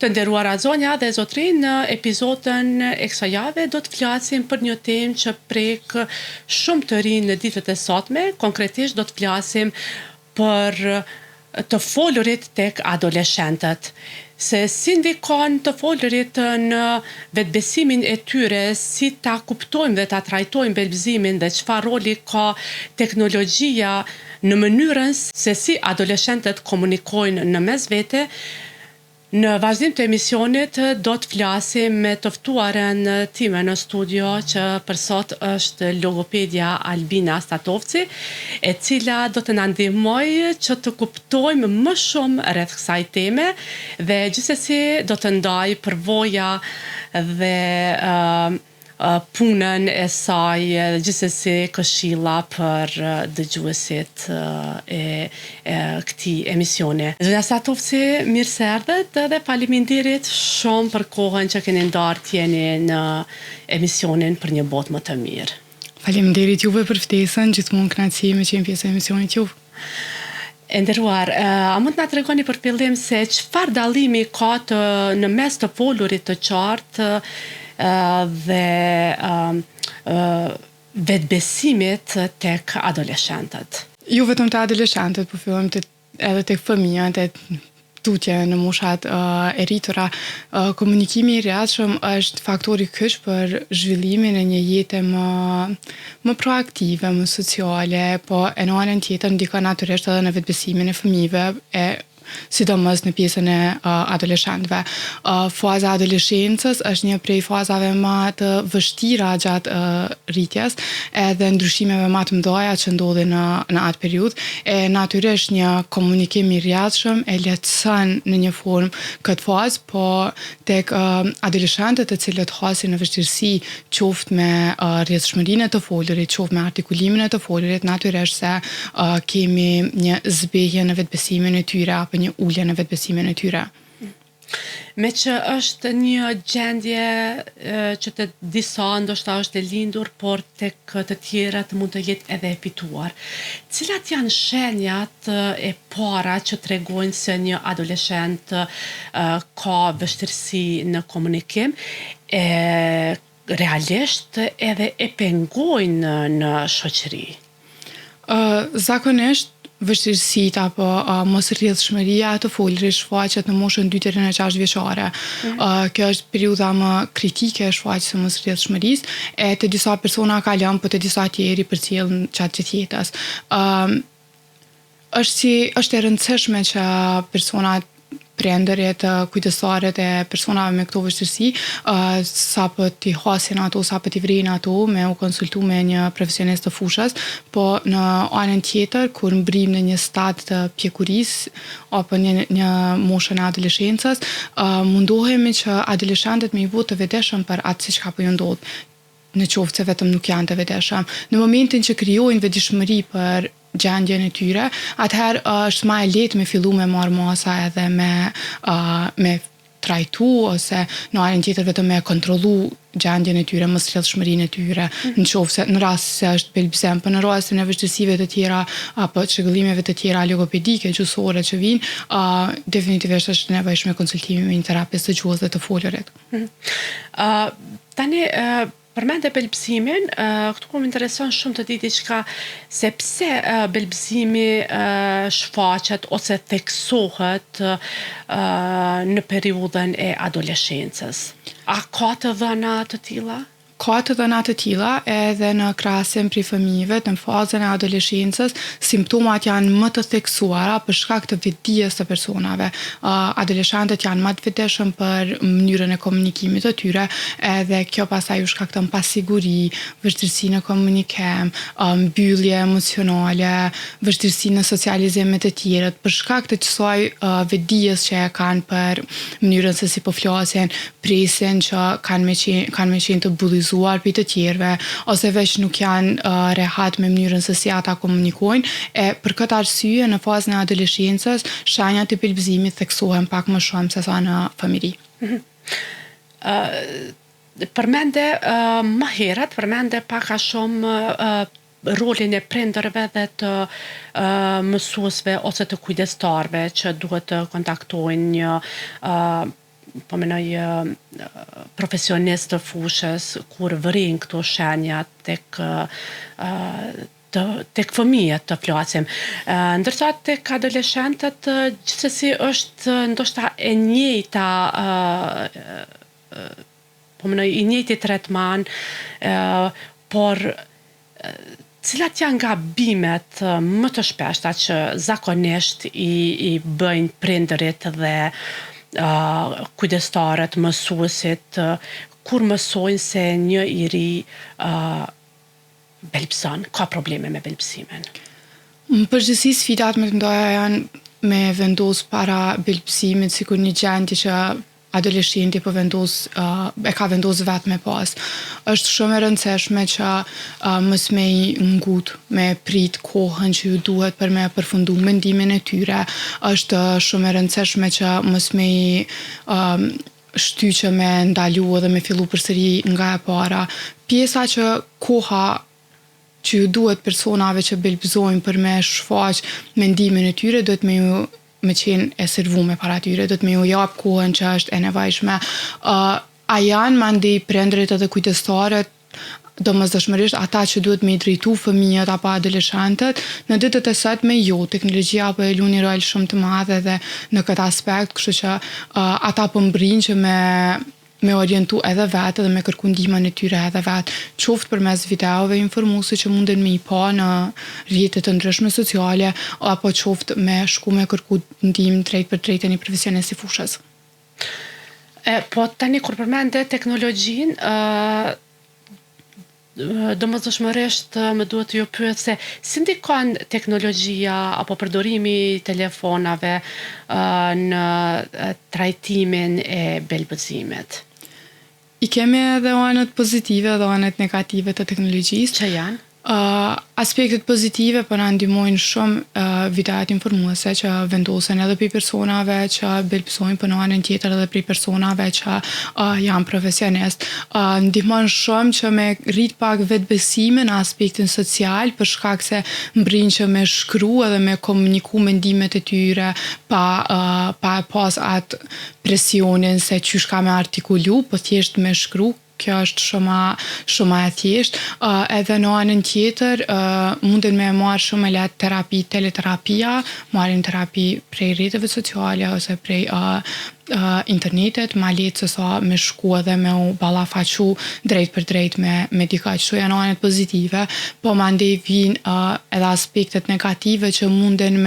Të nderuara zonja dhe zotrin, në episodin e kësaj jave do të flasim për një temë që prek shumë të rinj në ditët e sotme. Konkretisht do të flasim për të folurit tek adoleshentët. Se si ndikon të folurit në vetbesimin e tyre, si ta kuptojmë dhe ta trajtojmë belbëzimin dhe çfarë roli ka teknologjia në mënyrën se si adoleshentët komunikojnë në mes vete. Në vazhdim të emisionit do të flasim me të ftuaren time në studio që për sot është logopedja Albina Statovci, e cila do të na ndihmojë që të kuptojmë më shumë rreth kësaj teme dhe gjithsesi do të ndaj përvoja dhe punën e saj, gjithsesi këshilla për dëgjuesit e këtij emisioni. Zonja Statovci, mirë se erdhët dhe faleminderit shumë për kohën që keni ndarë t'jeni në emisionin për një botë më të mirë. Faleminderit juve për ftesën, gjithmonë kënaqësi me qenë pjesë e emisionit juve. E nderuar, a mund na tregoni për fillim se çfarë dallimi ka në mes të folurit të qartë dhe vetbesimit tek adoleshentët? Jo vetëm të adoleshentët, po fillojmë edhe tek fëmijët, tutje në moshat e rritura. Komunikimi i rehatshëm është faktori kyç për zhvillimin e një jete më proaktive, më sociale, po e në anën tjetër ndikon natyrisht edhe në vetbesimin e fëmijëve sidomos në pjesën e adoleshentëve. Faza e adoleshencës është një prej fazave më të vështira gjatë rritjes, edhe ndryshimeve më të mëdha që ndodhin në atë periudhë. Natyrisht një komunikim i rehatshëm e lehtëson në një formë këtë fazë, po tek adoleshentët të cilët hasin në vështirësi qoftë me rrjedhshmërinë e të folurit, qoftë me artikulimin e të folurit, natyrisht se kemi një zbehje në vetbesimin e tyre apo një ulje në vetbesimin e tyre. Me që është një gjendje që të disa ndoshta është e lindur, por tek të tjerat mund të jetë edhe e fituar. Cilat janë shenjat e para që tregojnë se një adoleshent ka vështirësi në komunikim, realisht edhe e pengojnë në shoqëri? Zakonisht vështirësitë apo mos rrjedhshmëria e të folurit shfaqet në moshën 2 deri në 6 vjeçare. Kjo është periudha më kritike e shfaqjes së mos rrjedhshmërisë, e të disa persona kalon, po të disa tjerë përcjellin gjatë gjithë jetës. Është e rëndësishme që personat prindërit, kujdesaret e personave me këto vështirësi, sapo t'i hasin ato, sapo t'i vrinë ato, me u konsultu me një profesionist të fushës, po në anën tjetër, kur mbrim në një stad të pjekurisë, apo një moshën e adoleshencës, mundohemi që adoleshentët me i vot të vetëdijshëm për atë si çka po ju ndodh, në qoftë se vetëm nuk janë të vetëdijshëm. Në momentin që krijojnë vetëdijshmëri për gjendjen e tyre, atëherë është më e lehtë me fillu me marrë masa edhe me trajtu, ose në anën tjetër vetëm me kontrollu gjendjen e tyre, mosrrjedhshmërinë e tyre, në rast se është belbëzim, po në rastin e vështirësive të tjera apo çrregullimeve të tjera logopedike, gjuhësore që vijnë, definitivisht është nevojshme konsultimi me një terapist të gjuhës dhe të folurit. Tani përmende belbëzimin, këtu më intereson shumë të di diçka se pse belbëzimi shfaqet ose theksohet në periudhën e adoleshencës. A ka të dhëna të tilla? Ka të dhëna të tilla, edhe në krahasim prej fëmijëve në fazën e adoleshencës, simptomat janë më të theksuara për shkak të vetdijes të personave. Adoleshentët janë më të vetëdijshëm për mënyrën e komunikimit të tyre, edhe kjo pastaj u shkakton pasiguri, vështirësi në komunikim, mbyllje emocionale, vështirësi në socializim me të tjerët, për shkak të kësaj vetdijes që e kanë për mënyrën se si po flasin, presin që kanë me qenë të bullizuar për të tjerëve, ose veç nuk janë rehat me mënyrën se si ata komunikojnë, e për këtë arsye në fazën e adoleshencës shenjat e belbëzimit theksohen pak më shumë se sa në fëmijëri. Përmende pak a shumë rolin e prindërve dhe të mësuesve ose të kujdestarve që duhet të kontaktojnë një po menoj profesionist të fushës kur vërin këto shenja tek fëmijët të flasim. Ndërsa tek adoleshentët gjithsesi është ndoshta e njëjta po menoj i njëjti tretman, por cilat janë gabimet më të shpeshta që zakonisht i bëjnë prindërit dhe kujdestarët, mësuesit, kur mësojnë se një i ri belpson, ka probleme me belpsimin? Në përgjithësi sfidat më të mëdha janë me vendos para belpsimit, sikur një gjendje që adoleshenti e ka vendos vetë me pas. Është shumë e rëndësishme që mos me i ngut, me prit kohën që ju duhet për me përfundu mendimin e tyre. Është shumë e rëndësishme që mos me i shtyqe me ndalu edhe me fillu përsëri nga e para. Pjesa që koha që ju duhet personave që belbzojnë për me shfaq mendimin e tyre, duhet me qenë e servume para tyre, do të me ju jap kohën që është e nevojshme. A janë mandej prindërit edhe kujdestarët, domosdoshmërisht ata që duhet me i drejtu fëmijët apo adoleshentët, në ditët e sotme teknologjia po e lu një rol shumë të madh edhe në këtë aspekt, kështu që ata po mbrin që me orientu edhe vetë dhe me kërku ndihmën e tyre edhe vetë, qoftë përmes videove informuese që munden me i pa në rrjetet të ndryshme sociale, apo qoftë me shku me kërku ndihmë drejt për drejt e një profesionist i fushës. Po tani kur përmende teknologjinë, domosdoshmërisht më duhet ju pyet se si ndikon teknologjia apo përdorimi i telefonave në trajtimin e belbëzimit? I kemi edhe anët pozitive dhe anët negative të teknologjisë. Që janë? Aspektet pozitive po na ndihmojnë shumë videot informuese që vendosen edhe për personave që belpsojnë, po në anën tjetër edhe për personave që janë profesionist. Ndihmon shumë që me rrit pak vetbesimin në aspektin social, për shkak se mbrin që me shkru edhe me komuniku mendimet e tyre pa pas atë presionin se qysh ka me artikulu, po thjesht me shkru. Kjo është shumë e thjesht. Edhe në anën tjetër, munden me marrë shumë lehtë terapi, teleterapia, marrin terapi prej rrjeteve sociale ose prej internetit, ma lehtë se sa me shku edhe me u ballafaqu drejt për drejt me dikaj. Kështu janë anët pozitive, po mandej vijnë edhe aspektet negative që munden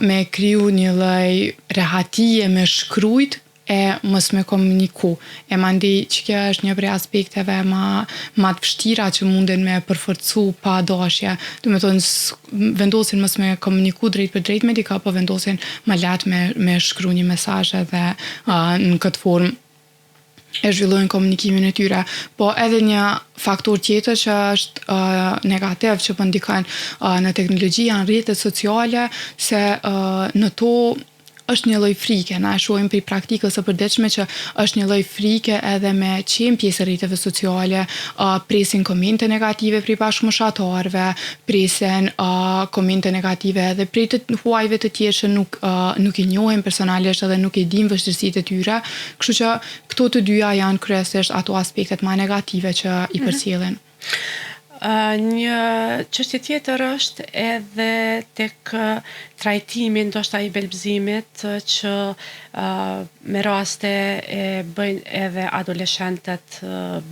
me kriju një lloj rehatije me shkrujt e mos me komuniku. E mandej që kjo është një prej aspekteve ma të vështira që munden me përforcu pa dashje. Do me thonë, vendosin mos me komuniku drejt për drejt me dika, po vendosin ma lehtë me shkru një mesazh edhe në këtë formë e zhvillojnë komunikimin e tyre. Po edhe një faktor tjetër që është negativ që po ndikon në teknologji janë rrjetet sociale, se në to është një lloj frike, na e shohim prej praktikës së përditshme që është një lloj frike edhe me qenë pjesë e rrjeteve sociale, presin komente negative prej bashkëmoshatarëve, presin komente negative edhe prej të huajve të tjerë që nuk i njohin personalisht edhe nuk i dinë vështirësitë e tyre, kështu që këto të dyja janë kryesisht ato aspektet më negative që i përcjellin. Një çështje tjetër është edhe tek trajtimi ndoshta i belbëzimit që me raste e bëjnë edhe adoleshentët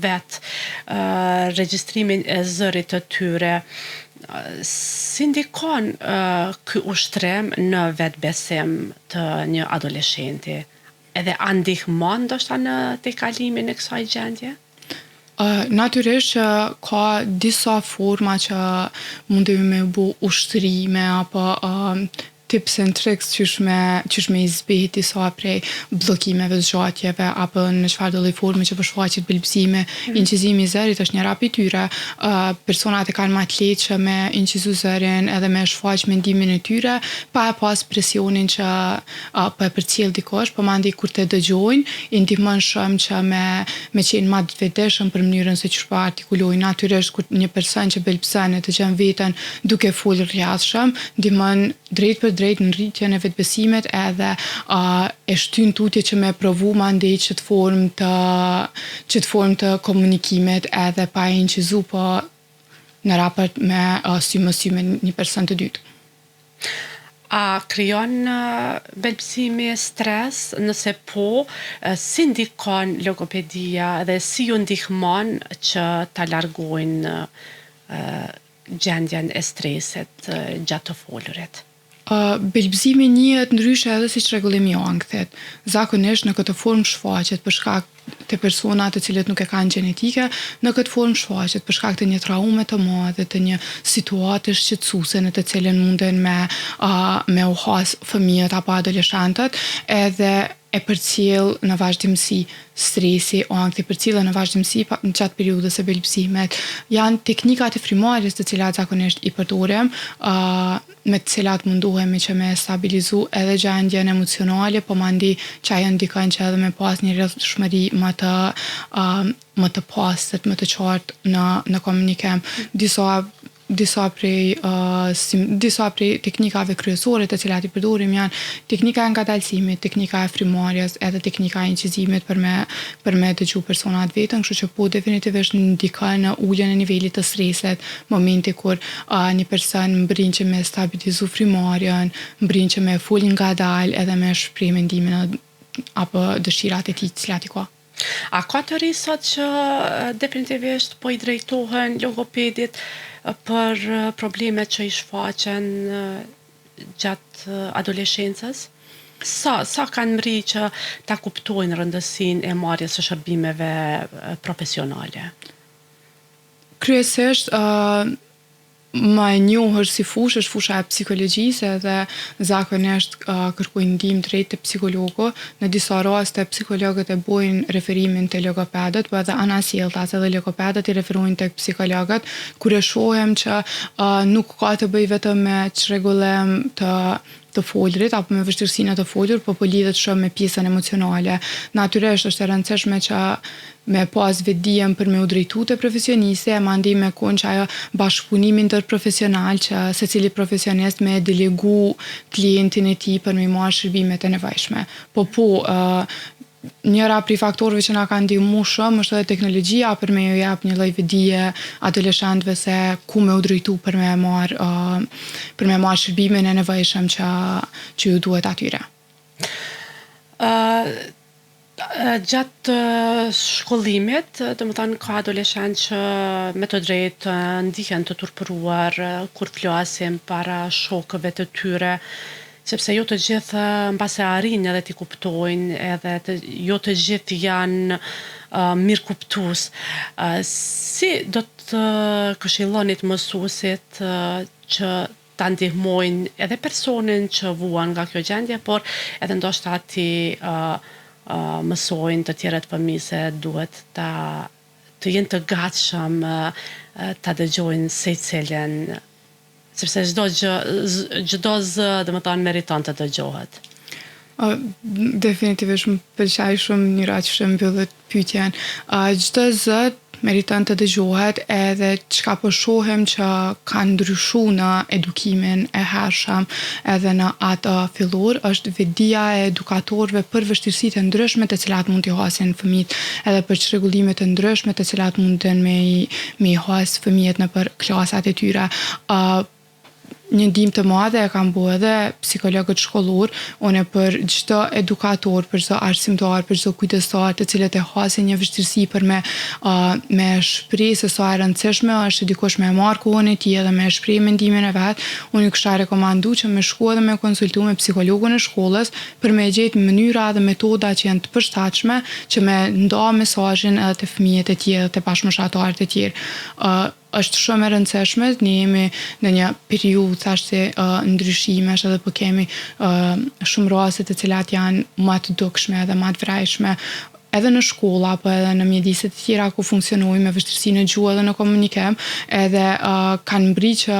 vet, regjistrimin e zërit të tyre. Si ndikon ky ushtrim në vetbesim të një adoleshenti? Edhe a ndihmon ndoshta në tejkalimin e kësaj gjendje? Natyrisht që ka disa forma që mundemi me bu ushtrime apo tips and tricks qysh me i zbeti disa prej bllokimeve, zgjatjeve apo në çfarëdo lloj forme që përshfaqet belbësimi. Incizimi i zërit është një rapi tyre. Personat e kanë më të lehtë që me incizu zërin edhe me shfaq mendimin e tyre pa e pas presionin që po e përcjell dikush, po mandej kur të dëgjojnë, i ndihmon shumë që me qenë më të vetëdijshëm për mënyrën se çfarë po artikulojnë. Natyrisht kur një person që belbëson e të dëgjon veten duke folur rrjedhshëm, ndihmon drejt për drejt drejt në rritjen e vetbesimit edhe e shtyn tutje që me provu mandej që të formë të komunikimit edhe pa e incizu po në raport me sy më sy me një person të dytë. A krijon belpsimi stres? Nëse po, si ndikon logopedia dhe si ju ndihmon që ta largojnë gjendjen e stresit gjatë të folurit? Belbëzimi njihet ndryshe edhe si rregullimi i ankthit. Zakonisht në këtë formë shfaqet për shkak të persona të cilët nuk e kanë gjenetike, në këtë formë shfaqet për shkak të një traume të madhe, të një situate shqetësuese në të cilën munden me u has fëmijët apo adoleshentët, edhe e përcjell në vazhdimsi stresi, ankthi përcjellën në vazhdimsi gjatë periudhës së belbësimit. Janë teknikat e frymëmarrjes të cilat zakonisht i përdorim, me të cilat mundohemi që me stabilizu edhe gjendjen emocionale, po mandej që ajo ndikon që edhe me pas një rrjedhshmëri më të pastërt, më të qartë në komunikim. Disa prej teknikave kryesore të cilat i përdorim janë teknika e ngadalësimit, teknika e frymëmarrjes, edhe teknika e incizimit për me dëgju personat vetën, kështu që po definitivisht ndikon në uljen e nivelit të stresit, momenti kur një person mbrin që me stabilizu frymëmarrjen, mbrin që me fol ngadalë edhe me shpreh mendimin apo dëshirat e tij të cilat i ka. A ka të ri sot që definitivisht po i drejtohen logopedit për problemet që i shfaqen gjatë adoleshencës? Sa kanë mri që ta kuptojnë rëndësinë e marrjes së shërbimeve profesionale? Kryesisht më e njohur si fushë është fusha e psikologjisë edhe zakonisht kërkojnë ndihmë drejt te psikologu. Në disa raste psikologët e bojnë referimin te logopedët, po edhe anasjelltas edhe logopedët i referojnë tek psikologët, kur e shohim që nuk ka të bëjë vetëm me çrregullim të folrit apo me vështirësinë të folur, po lidhet shumë me pjesën emocionale. Natyrisht është e rëndësishme që me pas vetdijem për me u drejtu te profesioniste, e mandej me kon që ajo bashkëpunim interprofesional që secili profesionist me delegu klientin e tij për me marrë shërbimet e nevojshme. Njëra prej faktorëve që na kanë ndihmu shumë është edhe teknologjia për me ju jap një lloj vetdije adoleshentëve se ku me u drejtu për me marrë shërbimin e nevojshëm që ju duhet atyre. Gjatë shkollimit, domethënë ka adoleshentë që me të drejtë ndihen të turpëruar kur flasin para shokëve të tyre, sepse jo të gjithë mbase arrin edhe t'i kuptojnë, edhe jo të gjithë janë mirëkuptues. Si do të këshillonit mësuesit që ta ndihmojnë edhe personin që vuan nga kjo gjendje, por edhe ndoshta ti mësojnë të tjerët fëmijë se duhet të jenë të gatshëm ta dëgjojnë secilin, sepse çdo zë domethënë meriton të dëgjohet. Definitivisht më pëlqej shumë mënyra që mbyllet pyetjen. Çdo zë meriton të dëgjohet, edhe çka po shohim që ka ndryshu në edukimin e hershëm edhe në atë fillor është vetdia e edukatorëve për vështirësitë e ndryshme të cilat mund t'i hasin fëmijët, edhe për çrregullime të ndryshme të cilat munden me i has fëmijët nëpër klasat e tyre. Një ndihmë të madhe e kanë bërë edhe psikologët shkollor, unë për çdo edukator, për çdo arsimtar, për çdo kujdestar të cilët e hasin një vështirësi për me shpreh se sa e rëndësishme është dikush me marrë kohën e tij edhe me shpreh mendimin e vet, unë kisha rekomandu që me shku edhe me konsultu me psikologun e shkollës për me gjetë mënyra dhe metoda që janë të përshtatshme që me nda mesazhin edhe te fëmijët e tjerë, te bashkëmoshtarët e tjerë. Është shumë e rëndësishme, ne jemi në një periudhë thashë ndryshimesh edhe po kemi shumë raste të cilat janë më të dukshme edhe më të vrajshme edhe në shkolla apo edhe në mjedise të tjera ku funksionojnë me vështirësi në gjuhë edhe në komunikim, edhe kanë mbri që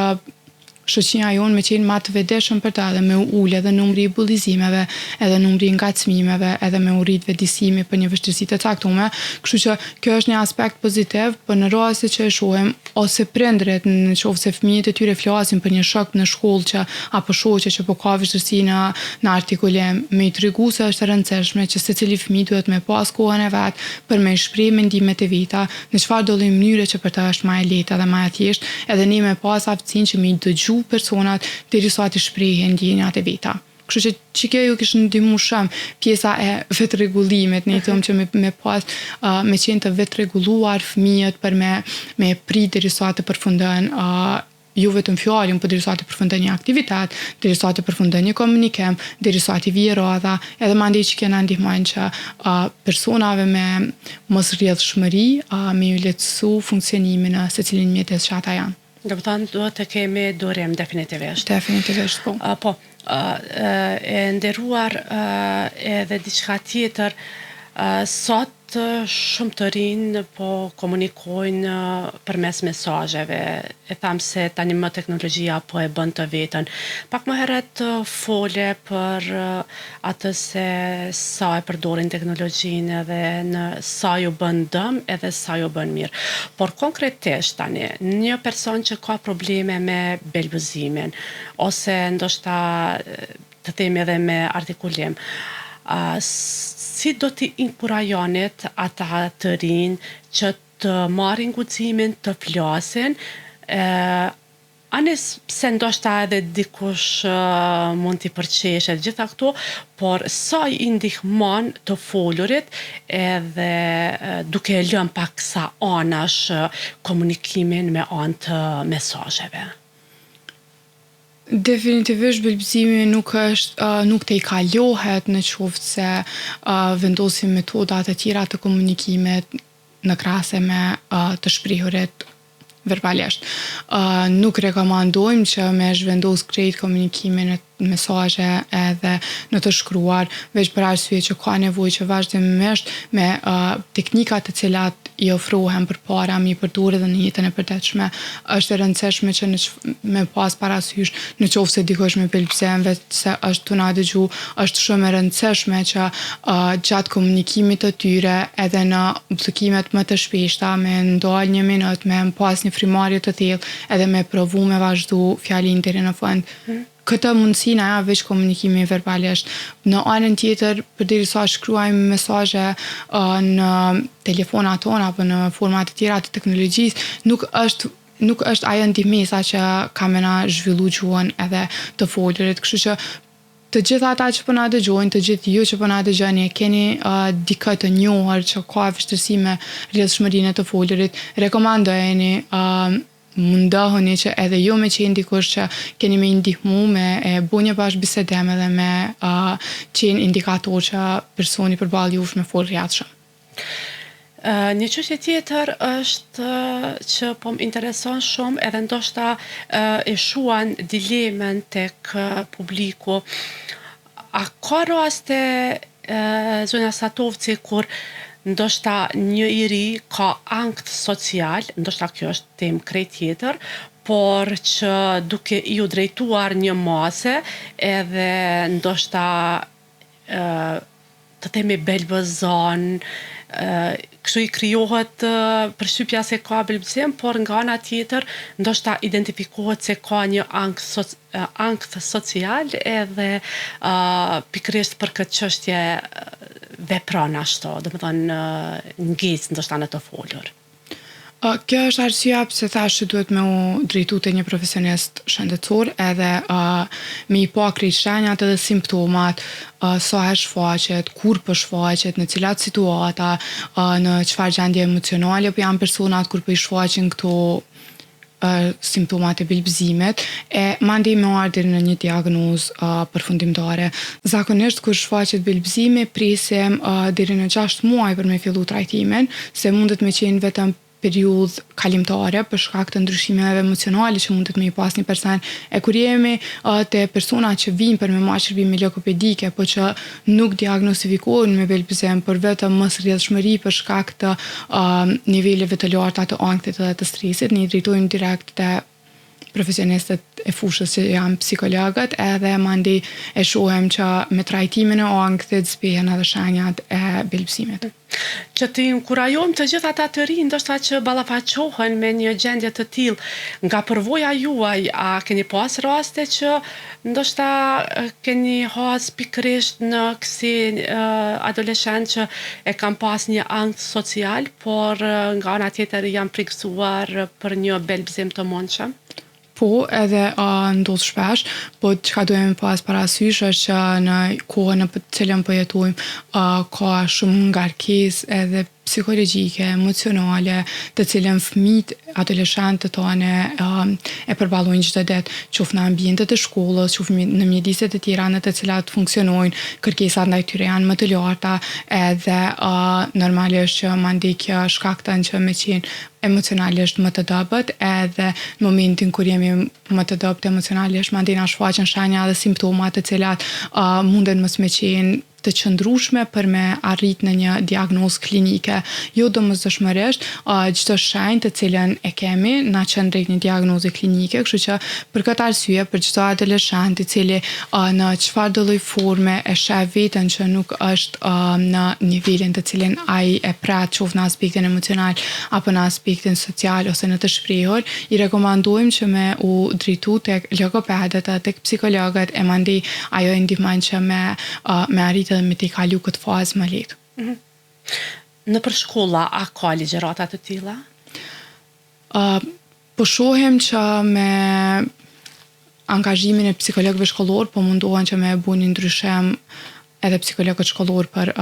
shoqënia jonë me qenë ma të vetëdijshëm për ta dhe me u ul edhe numri i bullizimeve, edhe numri i ngacmimeve, edhe me u rrit vetëdijsimi për një vështirësi të caktuar. Kështu që kjo është një aspekt pozitiv, por në raste që e shohim ose prindërit nëse fëmijët e tyre flasin për një shok në shkollë apo shoqe që po ka vështirësi në artikulim, me i tregu se është e rëndësishme që secili fëmijë duhet me pas kohën e vet për me shpreh mendimet e veta, në çfarë do lloj mënyre që për ta është më e lehtë dhe më e thjeshtë, edhe ne me pas aftësinë që me i dëgju personat derisa të shprehin ndjenjat e veta. Kështu që kjo ju kishte ndihmu shumë pjesa e vetërregullimit, ne thëmë që me pas me qenë të vetërregulluar fëmijët për me prit derisa të përfundojnë jo vetëm fjalën, por derisa të përfundojnë një aktivitet, derisa të përfundojnë një komunikim, derisa të vijë radha, edhe mandej që kena ndihmojnë që personave me mos rrjedhshmëri me ju lehtësu funksionimin në secilin mjetes që ata janë. Do të thonë duhet të kemi durim definitivisht. Definitivisht, po. Po, e nderuar edhe diçka tjetër, sot shumë të rinj po komunikojnë përmes mesazheve. E tham se tani më teknologjia po e bën të vetën. Pak më herët fole për atë se sa e përdorin teknologjinë edhe në sa ju bën dëm edhe sa ju bën mirë. Por konkretisht tani, një person që ka probleme me belbuzimin ose ndoshta të themi edhe me artikulim, si do t'i inkurajonit ata të rinj që të marrin guximin të flasin, anis pse ndoshta edhe dikush mund t'i përqeshet gjitha këto, por sa i ndihmon të folurit edhe duke e lënë pak sa anash komunikimin me anë të mesazheve. Definitivisht belbëzimi nuk të i kalohet në qoftë se vendosim metoda të tjera të komunikimit në krahase me të shprehurit verbalisht. Nuk rekomandojmë që me zhvendos krejt komunikimin në mesazhe edhe në të shkruar, veç për arsye që ka nevojë që vazhdimisht me teknikat të cilat i ofrohen përpara mi përdorë edhe në jetën e përditshme. Është e rëndësishme që me pas parasysh në qoftë se dikush me belbëzim vetë se është tu na dëgju, është shumë e rëndësishme që gjatë komunikimit të tyre edhe në bllëkimet më të shpeshta me ndal një minutë, me pas një frymëmarrje të thellë edhe me provu me vazhdu fjalin deri në fund. Këtë mundësi na ja veç komunikimi verbalisht. Në anën tjetër, përderisa shkruajmë mesazhe në telefonat tona apo në forma të tjera të teknologjisë, nuk është ajo ndihmesa që ka me na zhvillu gjuhën edhe të folurit. Kështu që të gjithë ata që po na dëgjojnë, të gjithë ju që po na dëgjoni, keni dikë të njohur që ka vështirësi me rrjedhshmërinë të folurit, rekomandojeni mundohuni që edhe ju me qenë dikush që keni me ndihmu me e bu një bashkë bisedem edhe me qenë indikator që personi përballë jush me folë rrjedhshëm. Një çështje tjetër është që po më intereson shumë edhe ndoshta e shuan dilemen tek publiku. A ka raste zonja Satovci kur ndoshta një i ri ka ankth social, ndoshta kjo është temë krejt tjetër, por që duke ju drejtuar një mase edhe ndoshta të themi belbëzon, kështu i krijohet përshtypja se ka belbëzim, por nga ana tjetër ndoshta identifikohet se ka një ankth social edhe pikërisht për këtë çështje vepron ashtu, domethënë ngjic ndoshta në të folur. Kjo është arsyeja pse thash që duhet me u drejtu te një profesionist shëndetësor edhe me i pa krejt shenjat edhe simptomat, sa herë shfaqet, kur po shfaqet, në cilat situata, në çfarë gjendje emocionale po janë personat kur po i shfaqin këto simptomat e belbëzimit e mandej me ardhur në një diagnozë përfundimtare. Zakonisht kur shfaqet belbëzimi presim deri në 6 muaj për me fillu trajtimin, se mundet me qenë vetëm periudhë kalimtare për shkak të ndryshimeve emocionale që mundet me i pas një person. E kur jemi te persona që vinë për me marrë shërbime logopedike, po që nuk diagnostifikohen me belbëzim, por vetëm mos rrjedhshmëri për shkak të niveleve të larta të ankthit edhe të stresit, ne i drejtojmë direkt te profesionistët e fushës që janë psikologët, edhe mandi e shohem që me trajtimin e ankthit zbehen edhe shenjat e belpsimit. Që të inkurajojmë të gjithë ata të rinj, ndoshta që ballafaqohen me një gjendje të tillë, nga përvoja juaj, a keni pas raste që ndoshta keni has pikërisht në kësi adoleshent që e kam pas një ankth social, por nga ana tjetër janë friksuar për një belbzim të mundshëm? Po, edhe ndodh shpesh, po çka duhem pas parasysh është që në kohën në cilën po jetojmë ka shumë ngarkesë edhe psikologjike, emocionale, të cilën fëmijët, adoleshentët tonë e përballojnë çdo ditë, qoftë në ambientet e shkollës, qoftë në mjediset e tjera në të cilat funksionojnë, kërkesat ndaj tyre janë më të larta, edhe normalisht që mandej kjo shkakton që me qenë emocionalisht më të dobët, edhe në momentin kur jemi më të dobët emocionalisht, mandej na shfaqen shenja dhe simptomat të cilat munden mos me qenë të qëndrueshme për me arrit në një diagnozë klinike. Jo domosdoshmërisht, çdo shenjë të cilën e kemi na çon drejt një diagnoze klinike, kështu që për këtë arsye, për çdo adoleshent i cili në çfarëdo lloj forme e sheh veten që nuk është në nivelin të cilin ai e prat, qoftë në aspektin emocional apo në aspektin social ose në të shprehur, i rekomandojmë që me u drejtu tek logopedët, tek psikologët, e mandej ajo i ndihmon që me arritë dhe me t'i kalu këtë fazë më lehtë. Në për shkolla, a ka ligjërata të tilla? Po shohem që me angazhimin e psikologëve shkollor, po mundohen që me bu një ndryshim edhe psikologët shkollor për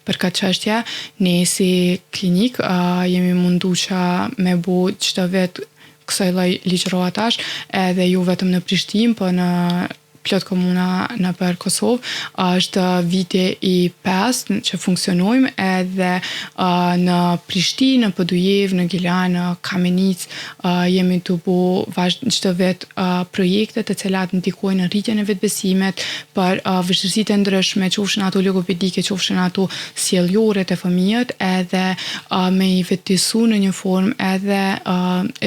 këtë çështje. Ne si klinik jemi mundu që me bu çdo vit kësaj lloj ligjëratash, edhe jo vetëm në Prishtinë, po në plot komuna në për Kosovë. Është viti i 5 që funksionojmë, edhe në Prishtinë, në Podujev, në Gilan, në Kamenic, jemi të bu çdo vit projekte të cilat ndikojnë në rritjen e vetbesimit për vështirësitë e ndryshme, qofshin ato logopedike, qofshin ato sjellore të fëmijët, edhe me i vetësu në një formë edhe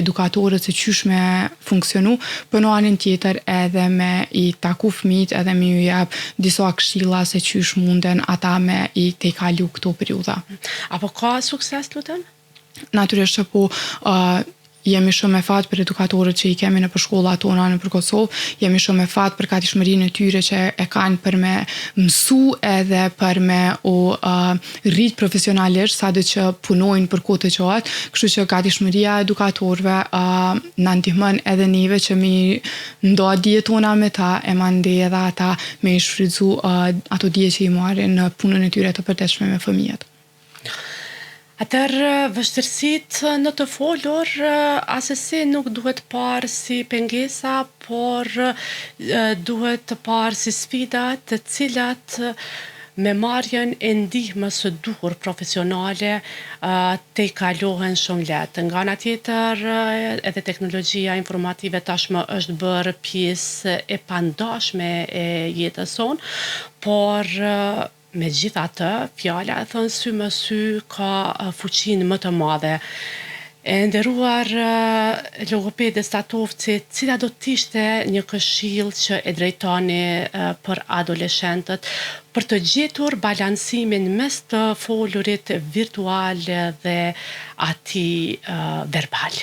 edukatorët se qysh me funksionu, për në anën tjetër edhe me i taku fëmijët edhe me ju jap disa këshilla se qysh munden ata me i te kalu këto periudha. Apo ka sukses, lutem? Natyrisht që po, jemi shumë e fat për edukatorët që i kemi në për shkollat tona në për Kosovë, jemi shumë e fat për gatishmërinë e tyre që e kanë për me mësu edhe për me rrit profesionalisht, sado që punojnë për kohë të gjatë, kështu që gatishmëria e edukatorëve na ndihmon edhe neve që mi ndo dijet tona me ta, e mandej edhe ata me i shfrytzu ato dije që i marrin në punën e tyre të përditshme me fëmijët. Atëherë, vështirësitë në të folur asesi nuk duhet parë si pengesa, por duhet të parë si sfida të cilat me marrjen e ndihmës së duhur profesionale te kalohen shumë lehtë. Nga ana tjetër, edhe teknologjia informative tashmë është bërë pjesë e pandashme e jetës sonë, por me gjitha të, fjala e thënë sy më sy ka fuqinë më të madhe. E nderuar logopedës Statovci, cila do t'ishte një këshill që e drejtoni për adoleshentët për të gjetur balansimin mes të folurit virtual dhe atij verbal?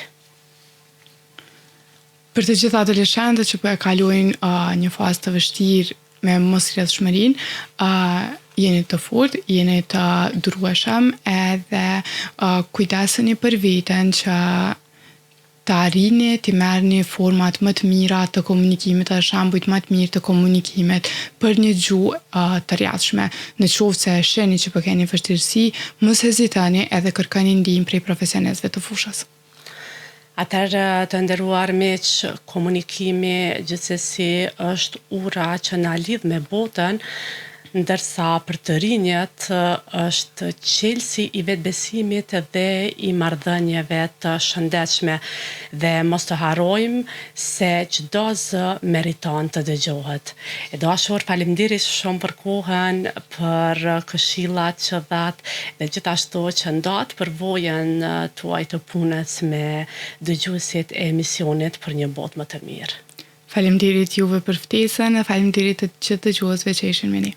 Për të gjithë adoleshentët që po e kalojnë një fazë të vështirë me mosrjedhshmërinë, jeni të fortë, jeni të durueshëm, edhe kujdeseni për veten që të arrini të merrni format më të mira të komunikimit, të shembujt më të mirë të komunikimit për një gjuhë të rrjedhshme. Në qoftë se shihni që po keni vështirësi, mos hezitoni edhe kërkoni ndihmë prej profesionistëve të fushës. Atëherë, të nderuar miq, komunikimi gjithsesi është ura që na lidh me botën, ndërsa për të rinjët është qelsi i vetbesimit dhe i marrëdhënieve të shëndetshme dhe mos të harrojmë se çdo zë meriton të dëgjohet. E dashur, faleminderit shumë për kohën, për këshillat që dhat dhe gjithashtu që ndat përvojën tuaj të punës me dëgjuesit e emisionit për një botë më të mirë. Faleminderit juve për ftesën dhe faleminderit të gjithë dëgjuesve që ishin me ne.